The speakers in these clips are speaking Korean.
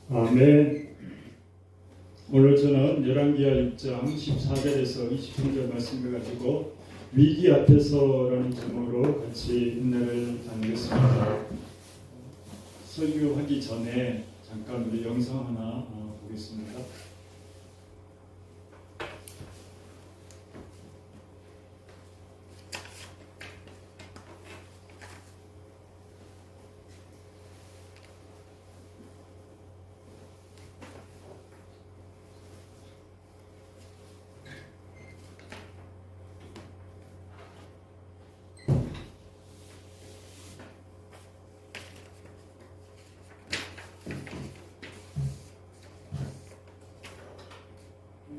아멘. 오늘 저는 열왕기하 6장 14절에서 23절 말씀을 가지고 위기 앞에서라는 제목으로 같이 은혜를 나누겠습니다. 설교하기 전에 잠깐 우리 영상 하나 보겠습니다.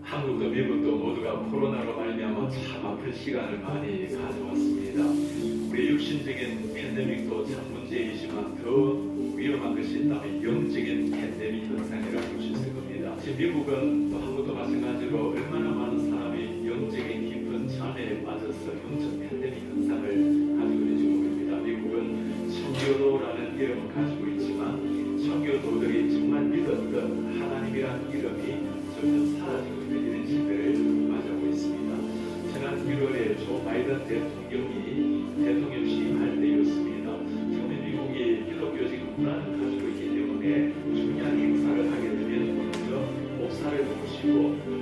한국도 미국도 모두가 코로나로 말미암아 참 아픈 시간을 많이 가져왔습니다. 우리 육신적인 팬데믹도 참 문제이지만 더 위험한 것이 있다면 영적인 팬데믹 현상이라고 볼 수 있을 겁니다. 지금 미국은 또 한국도 마찬가지로 얼마나 많은 사람이 영적인 깊은 잠에 빠져서 영적 팬데믹 현상을 가지고 있는지 모릅니다. 미국은 청교도라는 이름을 가지고 있지만 청교도들이 정말 믿었던 하나님이라는 이름이 점점 사라지고 있는 이런 시대를 맞이하고 있습니다. 지난 1월에 조 바이든 대통령이 대통령 취임할 때였습니다. 처음에 미국이 기독교적인 문화를 가지고 있기 때문에 중요한 행사를 하게 되면 먼저 목사를 모시고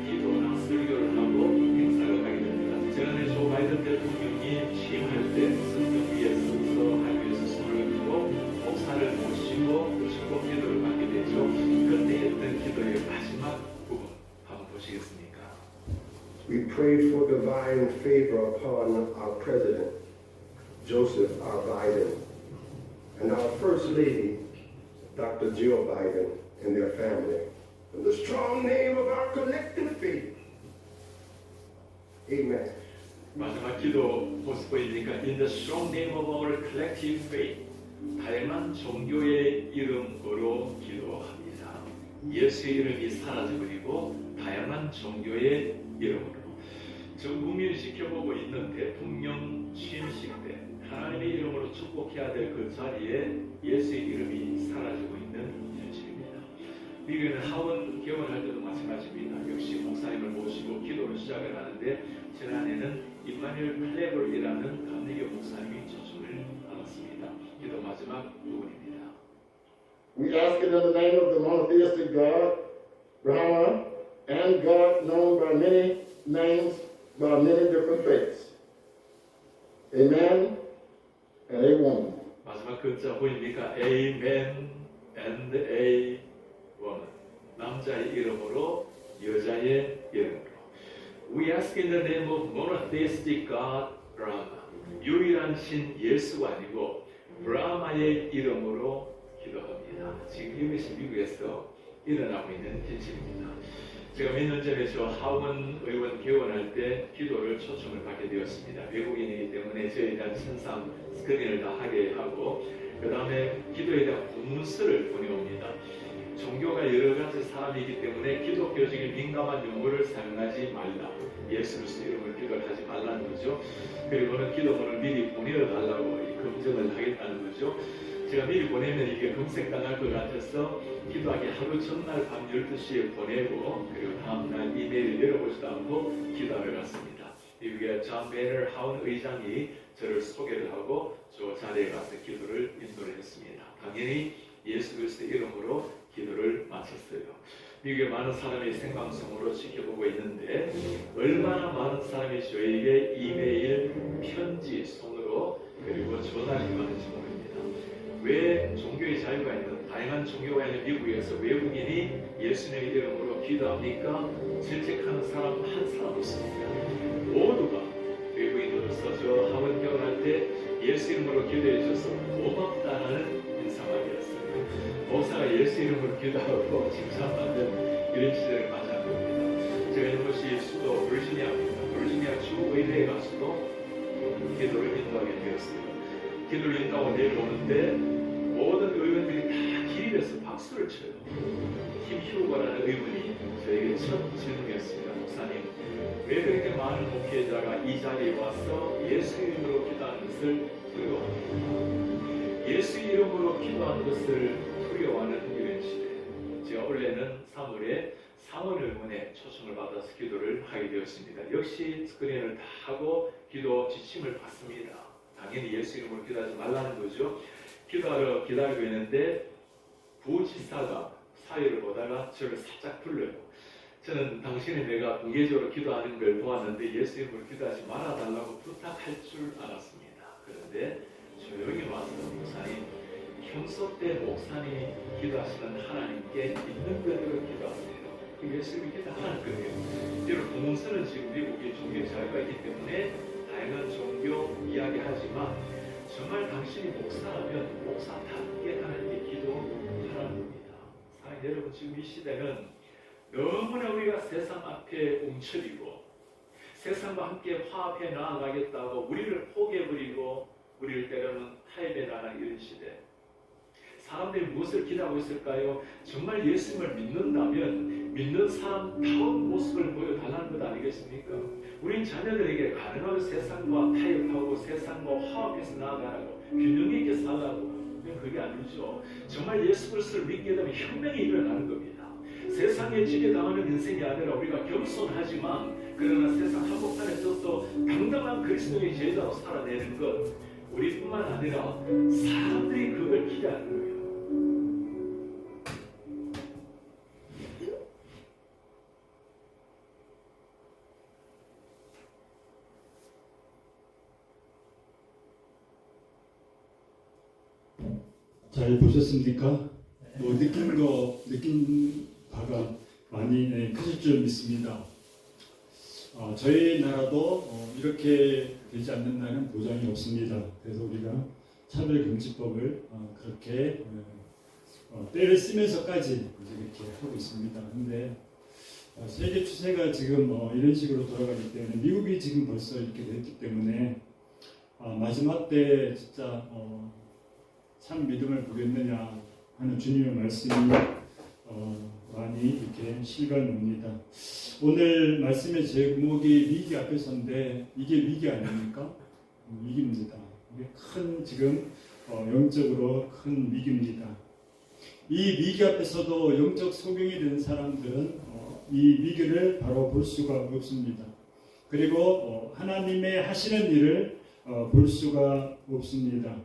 기도나 설교를 하고 행사를 하게 됩니다. 지난해 조 바이든 대통령이 취임할 때 성경 위에 서서 하기 위해서 손을 들고 목사를 모시고 축복 기도를 받게 되죠. 그때 했던 기도의 마지막 보시겠습니까? We prayed for divine favor upon our president, Joseph R. Biden, and our First Lady, Dr. Jill Biden, and their family. In the strong name of our collective faith. Amen. 마지막 기도 모습 보입니까? In the strong name of our collective faith. 다양한 종교의 이름으로 기도합니다. 예수의 이름이 사라져버리고 다양한 종교의 이름으로 전 국민이 지켜보고 있는 대통령 취임식 때 하나님의 이름으로 축복해야 될 그 자리에 예수의 이름이 사라지고 있는 현실입니다. 미국에는 하원 개원할 때도 마찬가지입니다. 역시 목사님을 모시고 기도를 시작을 하는데 지난해는 임마누엘 클레벌이라는 감리교 목사님이 초청을 받았습니다. 기도 마지막 부분입니다. We ask it in the name of the monotheistic God, Brahma, and God known by many names, by many different faiths. Amen and amen. 마지막 글자 보입니까? Amen and a woman. 남자의 이름으로 여자의 이름으로. We ask in the name of monotheistic God, Brahma. 유일한 신 예수가 아니고 브라마의 이름으로 기도합니다. 지금 이것이 미국에서 일어나고 있는 현실입니다. 제가 몇 년 전에 저 하원 의원 개원할 때 기도를 초청을 받게 되었습니다. 외국인이기 때문에 저에 대한 신상 스크린을 다 하게 하고 그 다음에 기도에 대한 공문서를 보내옵니다. 종교가 여러 가지 사람이기 때문에 기독교적인 민감한 용어를 사용하지 말라. 예수 그리스도 이름을 기도를 하지 말라는 거죠. 그리고는 기도문을 미리 보내달라고 검증을 하겠다는 거죠. 제가 미리 보내면 이게 검색당할 것 같아서 기도하기 하루 전날 밤 12시에 보내고 그리고 다음날 이메일을 열어보지도 않고 기도하러 갔습니다. 미국의 존 베너 하원 의장이 저를 소개를 하고 저 자리에 가서 기도를 인도를 했습니다. 당연히 예수 그리스도 이름으로 기도를 마쳤어요. 미국의 많은 사람이 생방송으로 지켜보고 있는데 얼마나 많은 사람이 저에게 이메일, 편지, 손으로 그리고 전화를 받는지 모릅니다. 왜 종교의 자유가 있는 다양한 종교가 있는 미국에서 외국인이 예수님의 이름으로 기도합니까? 질책하는 사람 한 사람 없습니다. 모두가 외국인으로서 저 하원 결혼할 때 예수 이름으로 기도해 주셔서 고맙다는 인사말이었어요. 목사가 예수 이름으로 기도하고 칭찬받는 이런 시대를 맞이하고 있습니다. 제가 있는 곳이 수도 버지니아입니다. 버지니아 주의회에 가서도 기도를 인도하게 되었어요. 기도를 인도하고 내려오는데 모든 의원들이 다 기립해서 박수를 쳐요. 팀 휴거라는 의원이 저에게 첫 질문이었습니다. 목사님, 왜 그렇게 많은 목회자가 이 자리에 와서 예수 이름으로 기도하는 것을 두려워합니까? 예수 이름으로 기도하는 것을 두려워하는 이런 시대. 제가 원래는 3월에 상원의원에 초청을 받아서 기도를 하게 되었습니다. 역시 스크린을 다 하고 기도 지침을 받습니다. 당연히 예수 이름으로 기도하지 말라는 거죠. 기도하러 기다리고 있는데 부지사가 사회를 보다가 저를 살짝 불러요. 저는 당신이 내가 공개적으로 기도하는 걸 보았는데 예수 이름으로 기도하지 말아달라고 부탁할 줄 알았습니다. 그런데 조용히 와서 목사님, 평소 때 목사님이 기도하시는 하나님께 있는 그대로 기도하세요. 그 예수 이름으로 기도하는 거예요. 여러분, 공문서는 지금 미국의 종교 자유가 있기 때문에 다양한 종교 이야기하지만 정말 당신이 목사라면 목사답게 하나님께 기도하라는 겁니다. 사랑하는 여러분, 지금 이 시대는 너무나 우리가 세상 앞에 움츠리고 세상과 함께 화합해 나아가겠다고 우리를 포기해버리고 우리를 때로는 타협해 나가는 이런 시대. 사람들이 무엇을 기대하고 있을까요? 정말 예수님을 믿는다면 믿는 사람다운 모습을 보여달라는 것 아니겠습니까? 우린 자녀들에게 가능하면 세상과 타협하고 세상과 화합해서 나아가라고 균형 있게 살라고. 그게 아니죠. 정말 예수 그리스도를 믿게 되면 혁명이 일어나는 겁니다. 세상에 지배당하는 인생이 아니라 우리가 겸손하지만 그러나 세상 한복판에서 또 당당한 그리스도의 제자로 살아내는 것, 우리뿐만 아니라 사람들이 그걸 기대하는 거예요. 잘 보셨습니까? 느낀 바가 많이 크실 줄 믿습니다. 저희 나라도 이렇게 되지 않는다는 보장이 없습니다. 그래서 우리가 차별금지법을 그렇게 때를 쓰면서까지 이렇게 하고 있습니다. 근데 세계 추세가 지금 이런 식으로 돌아가기 때문에 미국이 지금 벌써 이렇게 됐기 때문에 마지막 때 진짜 참 믿음을 보겠느냐 하는 주님의 말씀이 많이 이렇게 실감납니다. 오늘 말씀의 제목이 위기 앞에서인데 이게 위기 아닙니까? 위기입니다. 이게 큰 지금 영적으로 큰 위기입니다. 이 위기 앞에서도 영적 소경이 된 사람들은 이 위기를 바로 볼 수가 없습니다. 그리고 하나님의 하시는 일을 볼 수가 없습니다.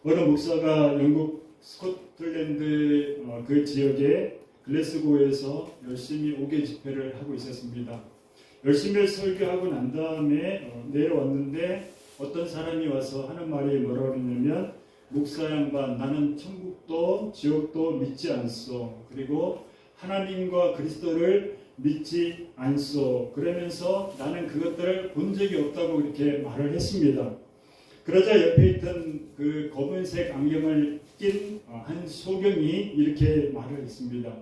어느 목사가 영국 스코틀랜드 그 지역의 글래스고에서 열심히 5개 집회를 하고 있었습니다. 열심히 설교하고 난 다음에 내려왔는데 어떤 사람이 와서 하는 말이 뭐라고 그러냐면 목사 양반, 나는 천국도 지옥도 믿지 않소. 그리고 하나님과 그리스도를 믿지 않소. 그러면서 나는 그것들을 본 적이 없다고 이렇게 말을 했습니다. 그러자 옆에 있던 그 검은색 안경을 낀 한 소경이 이렇게 말을 했습니다.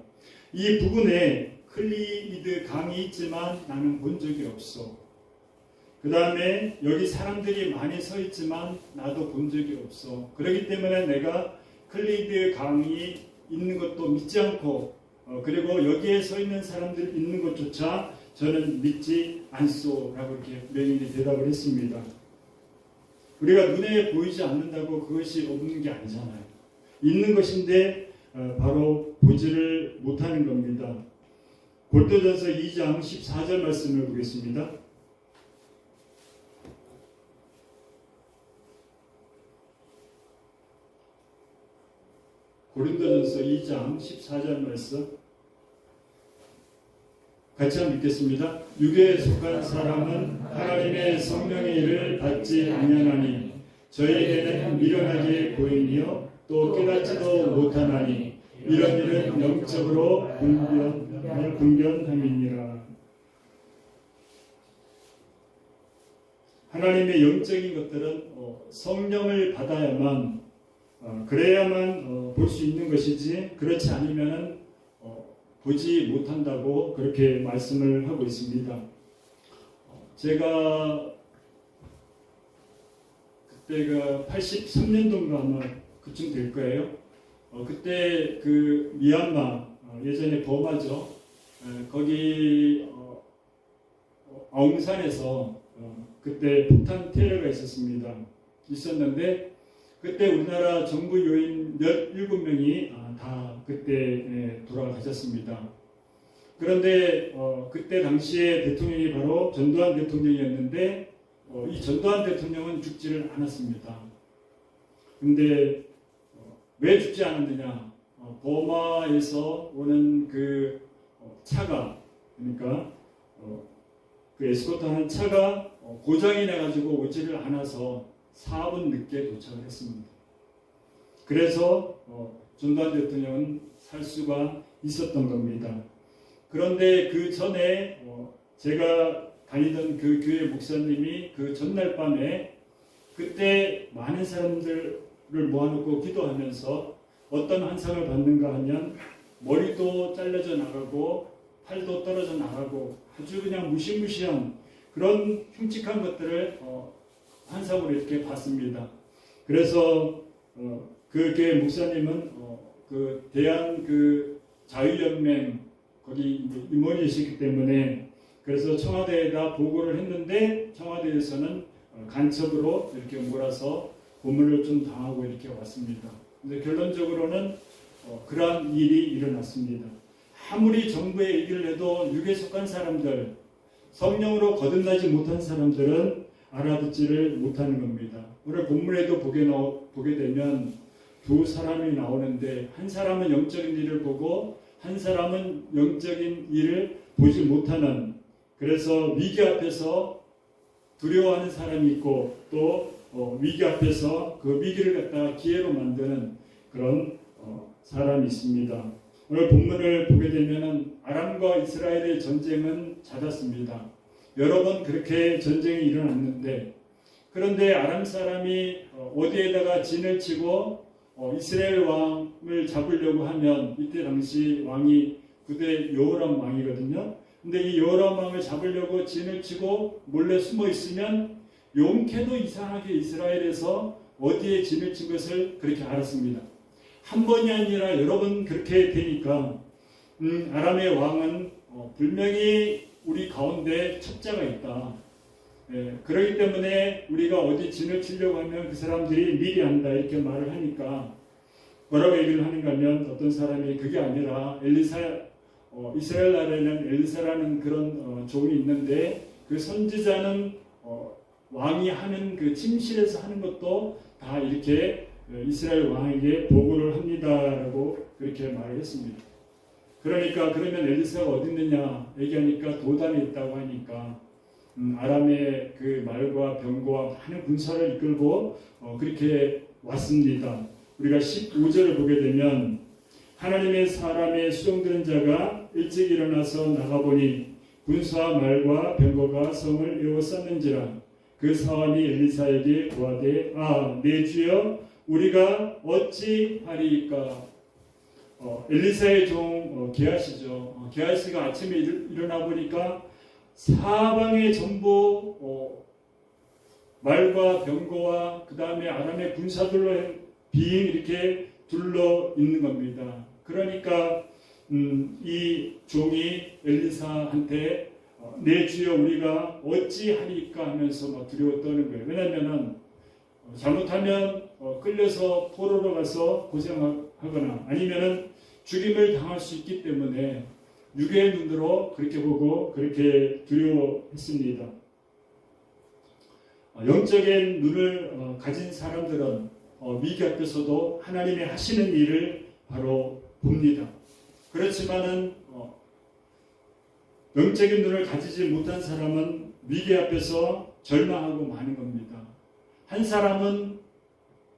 이 부근에 클리이드 강이 있지만 나는 본 적이 없어. 그 다음에 여기 사람들이 많이 서 있지만 나도 본 적이 없어. 그렇기 때문에 내가 클리이드 강이 있는 것도 믿지 않고 그리고 여기에 서 있는 사람들 있는 것조차 저는 믿지 않소 라고 이렇게 명인이 대답을 했습니다. 우리가 눈에 보이지 않는다고 그것이 없는 게 아니잖아요. 있는 것인데 바로 보지를 못하는 겁니다. 고린도전서 2장 14절 말씀을 보겠습니다. 고린도전서 2장 14절 말씀 같이 한번 읽겠습니다. 육에 속한 사람은 하나님의 성령의 일을 받지 아니하나니 저에게는 미련하게 보이며 또 깨닫지도 못하나니 이런 일은 영적으로 분변함이니라. 하나님의 영적인 것들은 성령을 받아야만 그래야만 볼 수 있는 것이지 그렇지 않으면 보지 못한다고 그렇게 말씀을 하고 있습니다. 제가 그때가 83년도인가 아마 그쯤 될 거예요. 그때 그 미얀마 예전에 버마죠. 거기 아웅산에서 그때 폭탄 테러가 있었는데 그때 우리나라 정부 요인 17명이 다 그때 돌아가셨습니다. 그런데 그때 당시에 대통령이 바로 전두환 대통령이었는데 이 전두환 대통령은 죽지를 않았습니다. 근데 왜 죽지 않았느냐? 버마에서 오는 그 차가, 그러니까 그 에스코트하는 차가 고장이 나가지고 오지를 않아서 4분 늦게 도착을 했습니다. 그래서 전두환 대통령은 살 수가 있었던 겁니다. 그런데 그 전에 제가 다니던 그 교회 목사님이 그 전날 밤에 그때 많은 사람들을 모아놓고 기도하면서 어떤 환상을 받는가 하면 머리도 잘려져 나가고 팔도 떨어져 나가고 아주 그냥 무시무시한 그런 흉측한 것들을 환상으로 이렇게 봤습니다. 그래서 그 교회 목사님은 그 대한 그 자유연맹 거기 임원이시기 때문에 그래서 청와대에다 보고를 했는데 청와대에서는 간첩으로 이렇게 몰아서 고문을 좀 당하고 이렇게 왔습니다. 근데 결론적으로는 그러한 일이 일어났습니다. 아무리 정부에 얘기를 해도 육에 속한 사람들, 성령으로 거듭나지 못한 사람들은 알아듣지를 못하는 겁니다. 오늘 본문에도 보게 되면 두 사람이 나오는데 한 사람은 영적인 일을 보고 한 사람은 영적인 일을 보지 못하는, 그래서 위기 앞에서 두려워하는 사람이 있고 또 위기 앞에서 그 위기를 갖다가 기회로 만드는 그런 사람이 있습니다. 오늘 본문을 보게 되면 아람과 이스라엘의 전쟁은 잦았습니다. 여러 번 그렇게 전쟁이 일어났는데, 그런데 아람 사람이 어디에다가 진을 치고 이스라엘 왕을 잡으려고 하면, 이때 당시 왕이 그때 여호람 왕이거든요. 근데 이 여호람 왕을 잡으려고 진을 치고 몰래 숨어 있으면 용케도 이상하게 이스라엘에서 어디에 진을 친 것을 그렇게 알았습니다. 한 번이 아니라 여러 번 그렇게 되니까 아람의 왕은 분명히 우리 가운데 첩자가 있다. 그렇기 때문에 우리가 어디 진을 치려고 하면 그 사람들이 미리 한다 이렇게 말을 하니까 뭐라고 얘기를 하는가 하면 어떤 사람이 그게 아니라 이스라엘 나라에는 엘리사라는 그런 종이 있는데 그 선지자는 왕이 하는 그 침실에서 하는 것도 다 이렇게 이스라엘 왕에게 보고를 합니다라고 그렇게 말을 했습니다. 그러니까 그러면 엘리사가 어디 있느냐 얘기하니까 도단에 있다고 하니까 아람의 그 말과 병거와 많은 군사를 이끌고 그렇게 왔습니다. 우리가 15절을 보게 되면 하나님의 사람의 수종드는 자가 일찍 일어나서 나가보니 군사와 말과 병거가 성을 에워쌌는지라. 그 사람이 엘리사에게 고하되 내 주여 우리가 어찌 하리이까. 엘리사의 종 게하시죠. 게하시가 아침에 일어나 보니까 사방에 전부 말과 병거와 그 다음에 아람의 군사들로 빙 이렇게 둘러 있는 겁니다. 그러니까 이 종이 엘리사한테 내 주여 우리가 어찌 하리까 하면서 막 두려워 떠는 거예요. 왜냐하면 잘못하면 끌려서 포로로 가서 고생하거나 아니면은 죽임을 당할 수 있기 때문에 육의 눈으로 그렇게 보고 그렇게 두려워했습니다. 영적인 눈을 가진 사람들은 위기 앞에서도 하나님의 하시는 일을 바로 봅니다. 그렇지만은 영적인 눈을 가지지 못한 사람은 위기 앞에서 절망하고 마는 겁니다. 한 사람은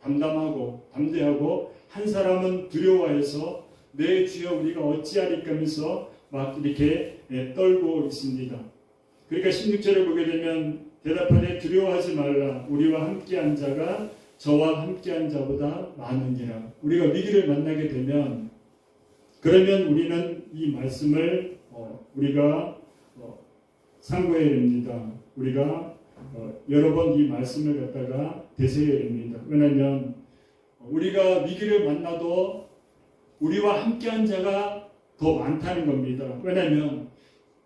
담담하고 담대하고 한 사람은 두려워해서 내 주여 우리가 어찌하리까 하면서 막 이렇게 떨고 있습니다. 그러니까 16절을 보게 되면 대답하되 두려워하지 말라. 우리와 함께한 자가 저와 함께한 자보다 많으니라. 우리가 위기를 만나게 되면 그러면 우리는 이 말씀을 우리가 상고해야 됩니다. 우리가 여러 번 이 말씀을 갖다가 되새겨야 됩니다. 왜냐하면 우리가 위기를 만나도 우리와 함께한 자가 더 많다는 겁니다. 왜냐하면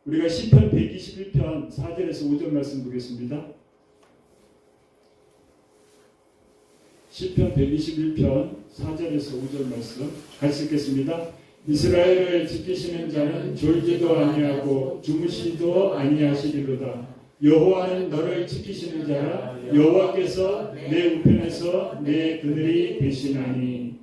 우리가 시편 121편 4절에서 5절 말씀 보겠습니다. 시편 121편 4절에서 5절 말씀 같이 읽겠습니다. 이스라엘을 지키시는 자는 졸지도 아니하고 주무시도 아니하시리로다. 여호와는 너를 지키시는 자라. 여호와께서 내 우편에서 내 그늘이 되시나니.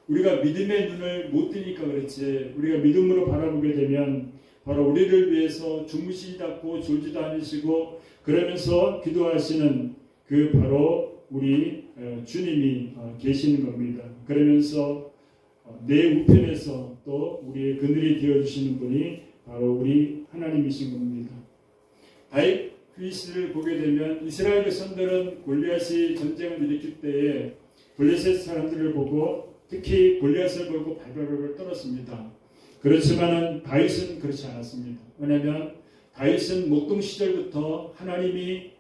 우리가 믿음의 눈을 못 뜨니까 그렇지, 우리가 믿음으로 바라보게 되면 바로 우리를 위해서 주무시지 않고 졸지도 않으시고 그러면서 기도하시는 그 바로 우리 주님이 계시는 겁니다. 그러면서 내 우편에서 또 우리의 그늘이 되어주시는 분이 바로 우리 하나님이신 겁니다. 다윗 휘스를 보게 되면 이스라엘 선들은 골리앗이 전쟁을 일으킬 때에 블레셋 사람들을 보고 특히 골리앗을 보고 발발을 떨었습니다. 그렇지만은 다윗은 그렇지 않았습니다. 왜냐하면 다윗은 목동 시절부터 하나님이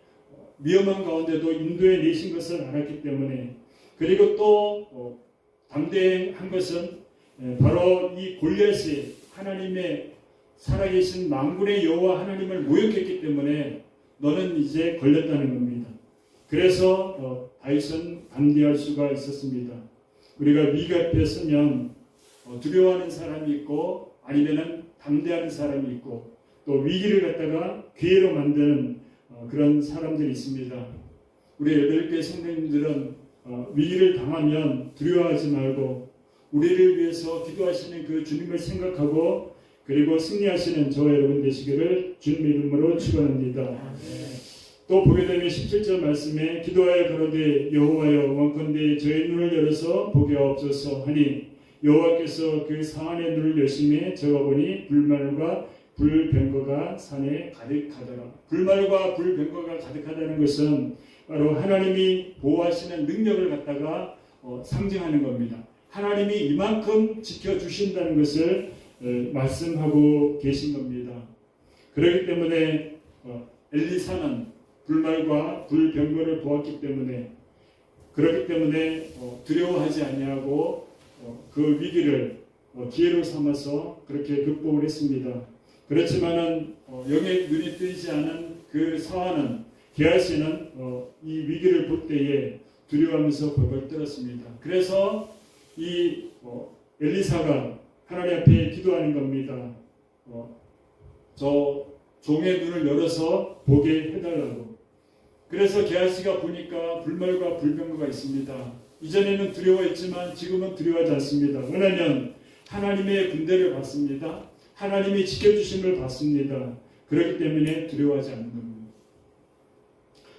위험한 가운데도 인도해 내신 것을 알았기 때문에, 그리고 또 담대한 것은 바로 이 골리앗이 하나님의 살아계신 만군의 여호와 하나님을 모욕했기 때문에 너는 이제 걸렸다는 겁니다. 그래서 다윗은 담대할 수가 있었습니다. 우리가 위기 앞에 서면 두려워하는 사람이 있고 아니면은 담대하는 사람이 있고 또 위기를 갖다가 기회로 만드는 그런 사람들이 있습니다. 우리 여덟개 성도님들은 위기를 당하면 두려워하지 말고 우리를 위해서 기도하시는 그 주님을 생각하고 그리고 승리하시는 저와 여러분 되시기를 주님의 이름으로 축원합니다. 또 보게 되면 17절 말씀에 기도하여 그러되 여호와여 원컨대 저의 눈을 열어서 보게 하옵소서 하니 여호와께서 그 상안의 눈을 여심해 저가 보니 불말과 불병거가 산에 가득하더라. 불말과 불병거가 가득하다는 것은 바로 하나님이 보호하시는 능력을 갖다가 상징하는 겁니다. 하나님이 이만큼 지켜주신다는 것을 말씀하고 계신 겁니다. 그렇기 때문에 엘리사는 불말과 불병거를 보았기 때문에 그렇기 때문에 두려워하지 아니하고 그 위기를 기회로 삼아서 그렇게 극복을 했습니다. 그렇지만은 영의 눈이 뜨이지 않은 그 사환은 게하시는 이 위기를 볼 때에 두려워하면서 벌벌 떨었습니다. 그래서 이 엘리사가 하나님 앞에 기도하는 겁니다. 저 종의 눈을 열어서 보게 해달라고. 그래서 게하시가 보니까 불말과 불병거가 있습니다. 이전에는 두려워했지만 지금은 두려워하지 않습니다. 왜냐하면 하나님의 군대를 받습니다. 하나님이 지켜주심을 받습니다. 그렇기 때문에 두려워하지 않는 겁니다.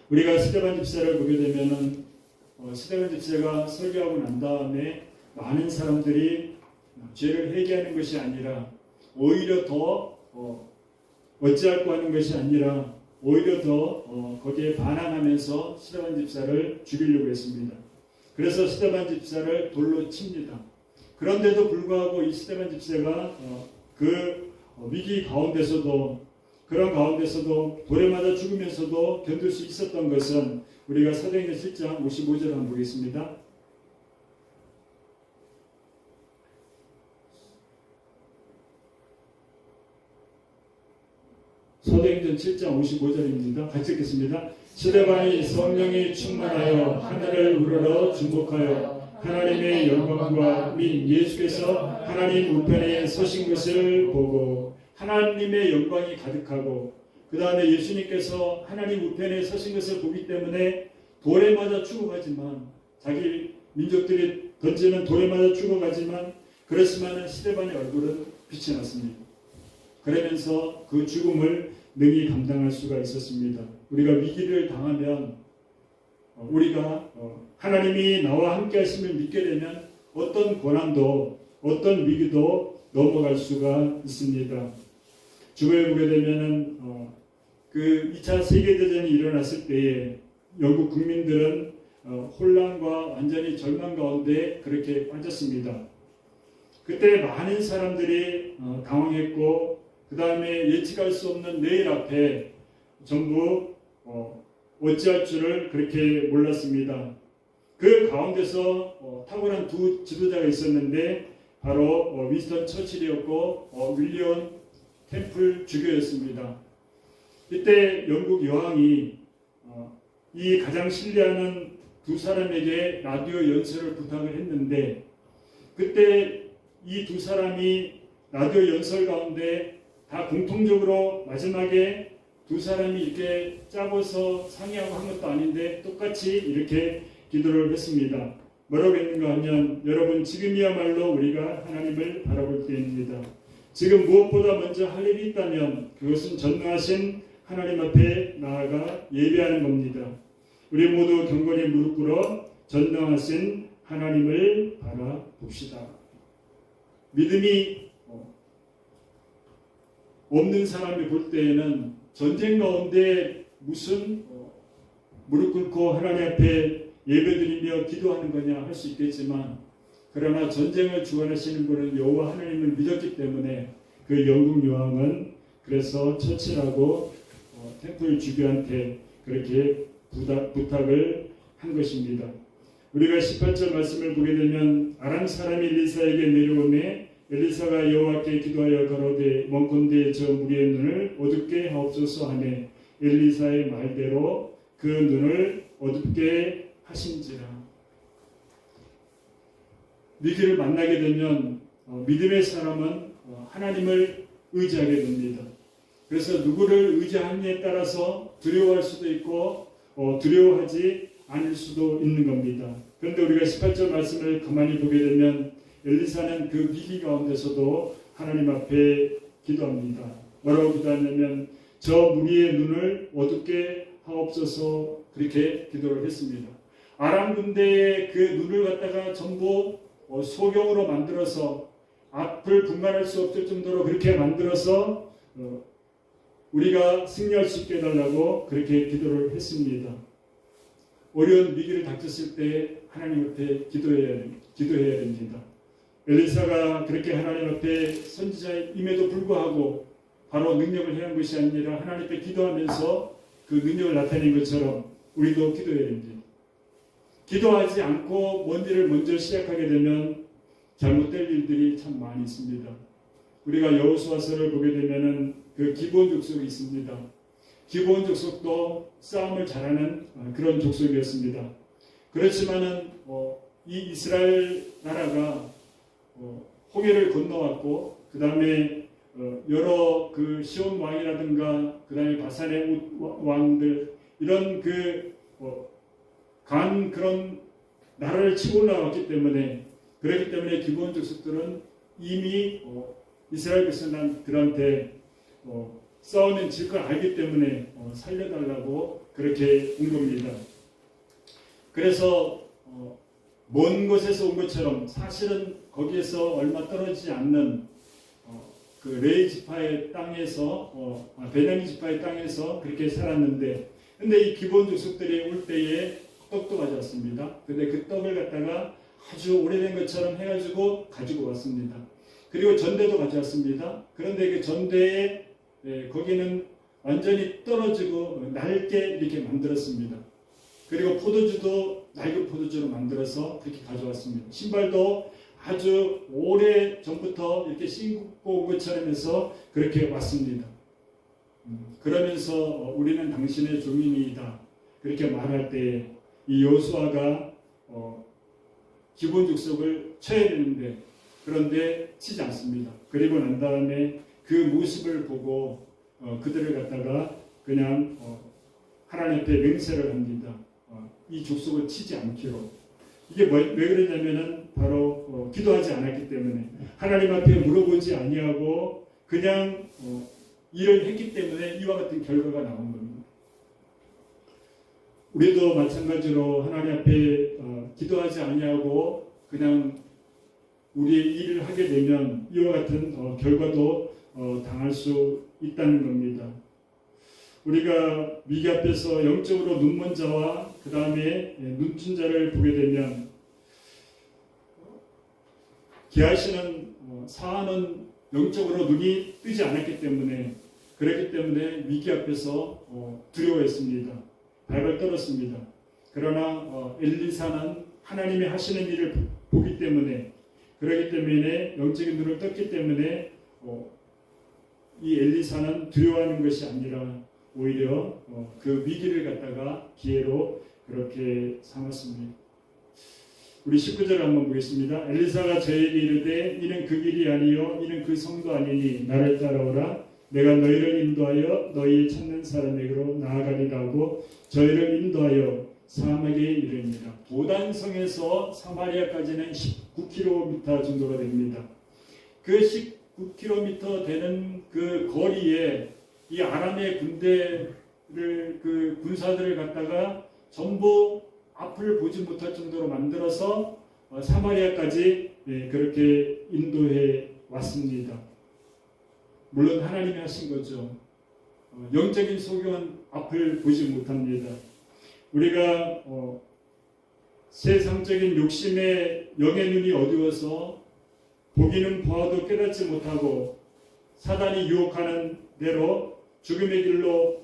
우리가 스데반 집사를 보게 되면은 스데반 집사가 설교하고 난 다음에 많은 사람들이 죄를 회개하는 것이 아니라 오히려 더 어찌할꼬 하는 것이 아니라 오히려 더 거기에 반항하면서 스데반 집사를 죽이려고 했습니다. 그래서 스데반 집사를 돌로 칩니다. 그런데도 불구하고 이 스데반 집사가 그 위기 가운데서도 그런 가운데서도 돌에 맞아 죽으면서도 견딜 수 있었던 것은 우리가 사도행전 7장 55절 한번 보겠습니다. 사도행전 7장 55절입니다. 같이 읽겠습니다. 스데반이 성령이 충만하여 하늘을 우러러 주목하여 하나님의 영광과 및 예수께서 하나님 우편에 서신 것을 보고 하나님의 영광이 가득하고 그 다음에 예수님께서 하나님 우편에 서신 것을 보기 때문에 돌에 맞아 죽어가지만 자기 민족들이 던지는 돌에 맞아 죽어가지만 그렇지만 스데반의 얼굴은 빛이 났습니다. 그러면서 그 죽음을 능히 감당할 수가 있었습니다. 우리가 위기를 당하면 우리가 하나님이 나와 함께 하심을 믿게 되면 어떤 고난도 어떤 위기도 넘어갈 수가 있습니다. 주보에 보게 되면은 그 2차 세계대전이 일어났을 때에 영국 국민들은 혼란과 완전히 절망 가운데 그렇게 빠졌습니다. 그때 많은 사람들이 당황했고 그 다음에 예측할 수 없는 내일 앞에 전부 어찌할 줄을 그렇게 몰랐습니다. 그 가운데서 탁월한 두 지도자가 있었는데 바로 윈스턴 처칠이었고 윌리엄 템플 주교였습니다. 이때 영국 여왕이 이 가장 신뢰하는 두 사람에게 라디오 연설을 부탁을 했는데 그때 이 두 사람이 라디오 연설 가운데 다 공통적으로 마지막에 두 사람이 이렇게 짜고서 상의하고 한 것도 아닌데 똑같이 이렇게 기도를 했습니다. 뭐라고 했는가 하면 여러분 지금이야말로 우리가 하나님을 바라볼 때입니다. 지금 무엇보다 먼저 할 일이 있다면 그것은 전능하신 하나님 앞에 나아가 예배하는 겁니다. 우리 모두 경건히 무릎 꿇어 전능하신 하나님을 바라봅시다. 믿음이 없는 사람이 볼 때에는 전쟁 가운데 무슨 무릎 꿇고 하나님 앞에 예배드리며 기도하는 거냐 할 수 있겠지만 그러나 전쟁을 주관하시는 분은 여호와 하나님을 믿었기 때문에 그 영국 여왕은 그래서 처칠하고 템플 주교한테 그렇게 부탁을 한 것입니다. 우리가 18절 말씀을 보게 되면 아람 사람이 엘리사에게 내려오매 엘리사가 여호와께 기도하여 가로되 원컨대 저 무리의 눈을 어둡게 하옵소서 하매 엘리사의 말대로 그 눈을 어둡게 하신지라. 위기를 만나게 되면 믿음의 사람은 하나님을 의지하게 됩니다. 그래서 누구를 의지하느냐에 따라서 두려워할 수도 있고 두려워하지 않을 수도 있는 겁니다. 그런데 우리가 18절 말씀을 가만히 보게 되면 엘리사는 그 위기 가운데서도 하나님 앞에 기도합니다. 뭐라고 기도하냐면 저 무리의 눈을 어둡게 하옵소서 그렇게 기도를 했습니다. 아람 군대의 그 눈을 갖다가 전부 소경으로 만들어서 앞을 분간할 수 없을 정도로 그렇게 만들어서 우리가 승리할 수 있게 해달라고 그렇게 기도를 했습니다. 어려운 위기를 닥쳤을 때 하나님 앞에 기도해야 됩니다. 엘리사가 그렇게 하나님 앞에 선지자임에도 불구하고 바로 능력을 행한 것이 아니라 하나님 앞에 기도하면서 그 능력을 나타낸 것처럼 우리도 기도해야 됩니다. 기도하지 않고 뭔 일을 먼저 시작하게 되면 잘못될 일들이 참 많이 있습니다. 우리가 여호수아서를 보게 되면은 그 기브온 족속이 있습니다. 기브온 족속도 싸움을 잘하는 그런 족속이었습니다. 그렇지만은 이 이스라엘 나라가 홍해를 건너왔고 그 다음에 여러 그 시온 왕이라든가 그 다음에 바산의 왕들 이런 간 그런 나라를 치고 올라왔기 때문에 그렇기 때문에 기브온 족속들은 이미 이스라엘 백성들한테 싸우면 질 걸 알기 때문에 살려달라고 그렇게 온 겁니다. 그래서 먼 곳에서 온 것처럼 사실은 거기에서 얼마 떨어지지 않는 그 레이 지파의 땅에서 베냐민 지파의 땅에서 그렇게 살았는데 근데 이 기브온 족속들이 올 때에 떡도 가져왔습니다. 근데 그 떡을 갖다가 아주 오래된 것처럼 해가지고 가지고 왔습니다. 그리고 전대도 가져왔습니다. 그런데 그 전대에 거기는 완전히 떨어지고 낡게 이렇게 만들었습니다. 그리고 포도주도 낡은 포도주로 만들어서 그렇게 가져왔습니다. 신발도 아주 오래 전부터 이렇게 신고 온 것처럼 해서 그렇게 왔습니다. 그러면서 우리는 당신의 종인이다 그렇게 말할 때 이 여호수아가 기브온 족속을 쳐야 되는데 그런데 치지 않습니다. 그리고 난 다음에 그 모습을 보고 그들을 갖다가 그냥 하나님 앞에 맹세를 합니다. 이 족속을 치지 않기로. 이게 왜 그러냐면은 바로 기도하지 않았기 때문에 하나님 앞에 물어보지 아니하고 그냥 일을 했기 때문에 이와 같은 결과가 나온 겁니다. 우리도 마찬가지로 하나님 앞에 기도하지 아니하고 그냥 우리의 일을 하게 되면 이와 같은 결과도 당할 수 있다는 겁니다. 우리가 위기 앞에서 영적으로 눈먼 자와 그 다음에 눈뜬 자를 보게 되면 게하시는 사안은 영적으로 눈이 뜨지 않았기 때문에 그렇기 때문에 위기 앞에서 두려워했습니다. 발발 떨었습니다. 그러나 엘리사는 하나님이 하시는 일을 보기 때문에 그렇기 때문에 영적인 눈을 떴기 때문에 이 엘리사는 두려워하는 것이 아니라 오히려 그 위기를 갖다가 기회로 그렇게 삼았습니다. 우리 19절 한번 보겠습니다. 엘리사가 저에게 이르되 이는 그 길이 아니요 이는 그 성도 아니니 나를 따라오라. 내가 너희를 인도하여 너희 찾는 사람에게로 나아가리라 하고 저희를 인도하여 사막에 이르니라. 도단성에서 사마리아까지는 19km 정도가 됩니다. 그 19km 되는 그 거리에 이 아람의 군대를 그 군사들을 갖다가 전부 앞을 보지 못할 정도로 만들어서 사마리아까지 그렇게 인도해 왔습니다. 물론 하나님이 하신 거죠. 영적인 소경은 앞을 보지 못합니다. 우리가 세상적인 욕심에 영의 눈이 어두워서 보기는 보아도 깨닫지 못하고 사단이 유혹하는 대로 죽음의 길로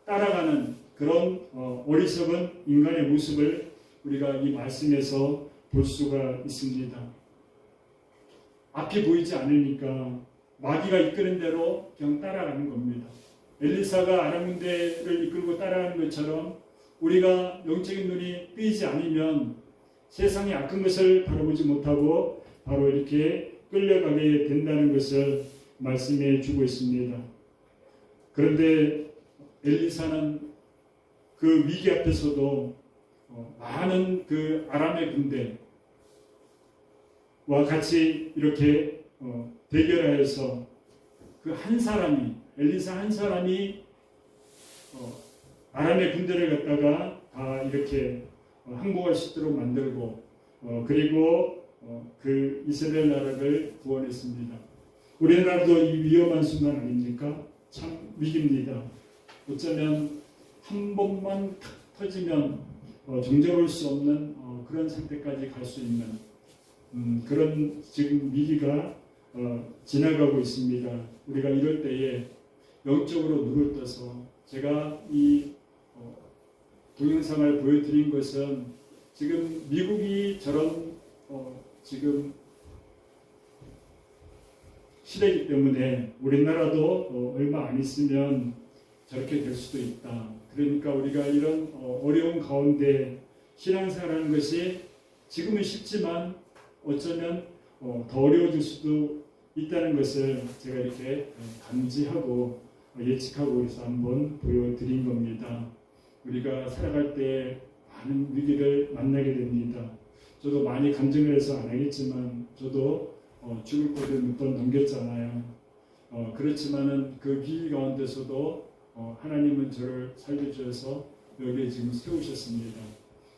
따라가는 그런 어리석은 인간의 모습을 우리가 이 말씀에서 볼 수가 있습니다. 앞이 보이지 않으니까 마귀가 이끄는 대로 그냥 따라가는 겁니다. 엘리사가 아람 군대를 이끌고 따라가는 것처럼 우리가 영적인 눈이 뜨이지 않으면 세상의 악한 것을 바라보지 못하고 바로 이렇게 끌려가게 된다는 것을 말씀해 주고 있습니다. 그런데 엘리사는 그 위기 앞에서도 많은 그 아람의 군대와 같이 이렇게 대결하여서 그 한 사람이 엘리사 한 사람이 아람의 군대를 갖다가 다 이렇게 항복할 수 있도록 만들고 그리고 그 이스라엘 나라를 구원했습니다. 우리나라도 이 위험한 순간 아닙니까? 참 위기입니다. 어쩌면 한 번만 탁 터지면 종잡을 수 없는 그런 상태까지 갈 수 있는 그런 지금 위기가 지나가고 있습니다. 우리가 이럴 때에 영적으로 눈을 떠서 제가 이 동영상을 보여드린 것은 지금 미국이 저런 지금 시대이기 때문에 우리나라도 얼마 안 있으면 저렇게 될 수도 있다. 그러니까 우리가 이런 어려운 가운데 신앙생활하는 것이 지금은 쉽지만 어쩌면 더 어려워질 수도 있다는 것을 제가 이렇게 감지하고 예측하고 그래서 한번 보여드린 겁니다. 우리가 살아갈 때 많은 위기를 만나게 됩니다. 저도 많이 감정을 해서 안 하겠지만 저도 죽을 거를 몇 번 넘겼잖아요. 그렇지만은 그 위기 가운데서도 하나님은 저를 살려주셔서 여기에 지금 세우셨습니다.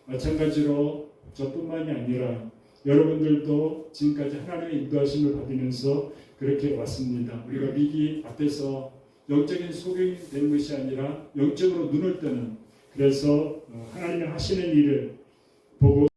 마찬가지로 저뿐만이 아니라 여러분들도 지금까지 하나님의 인도하심을 받으면서 그렇게 왔습니다. 우리가 위기 앞에서 영적인 소경이 되는 것이 아니라 영적으로 눈을 뜨는 그래서 하나님이 하시는 일을 보고